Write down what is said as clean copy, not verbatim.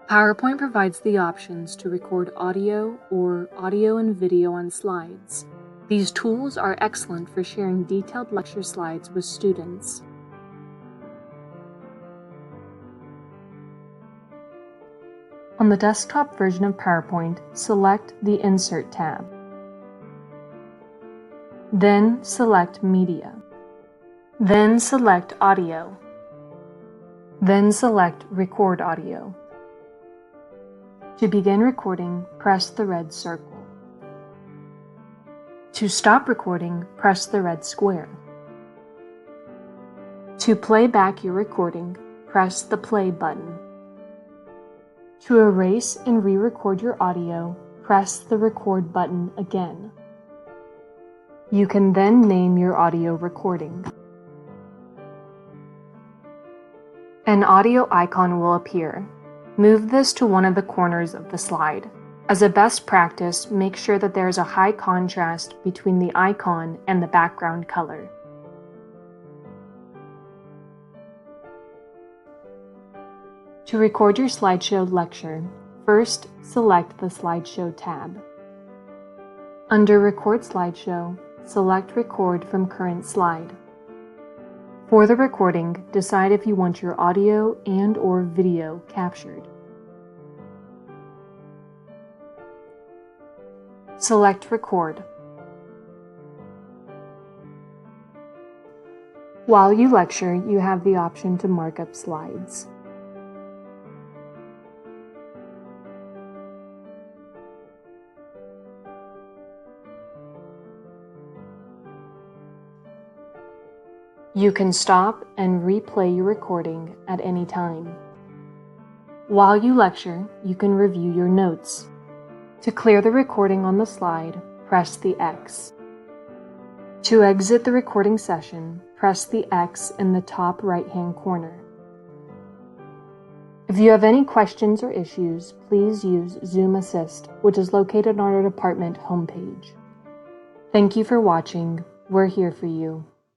PowerPoint provides the options to record audio or audio and video on slides. These tools are excellent for sharing detailed lecture slides with students. On the desktop version of PowerPoint, select the Insert tab. Then select Media. Then select Audio. Then select Record Audio. To begin recording, press the red circle. To stop recording, press the red square. To play back your recording, press the play button. To erase and re-record your audio, press the record button again. You can then name your audio recording. An audio icon will appear. Move this to one of the corners of the slide. As a best practice, make sure that there is a high contrast between the icon and the background color. To record your slideshow lecture, first select the Slideshow tab. Under Record Slideshow, select Record from Current Slide. For the recording, decide if you want your audio and/or video captured. Select Record. While you lecture, you have the option to mark up slides. You can stop and replay your recording at any time. While you lecture, you can review your notes. To clear the recording on the slide, press the X. To exit the recording session, press the X in the top right-hand corner. If you have any questions or issues, please use Zoom Assist, which is located on our department homepage. Thank you for watching. We're here for you.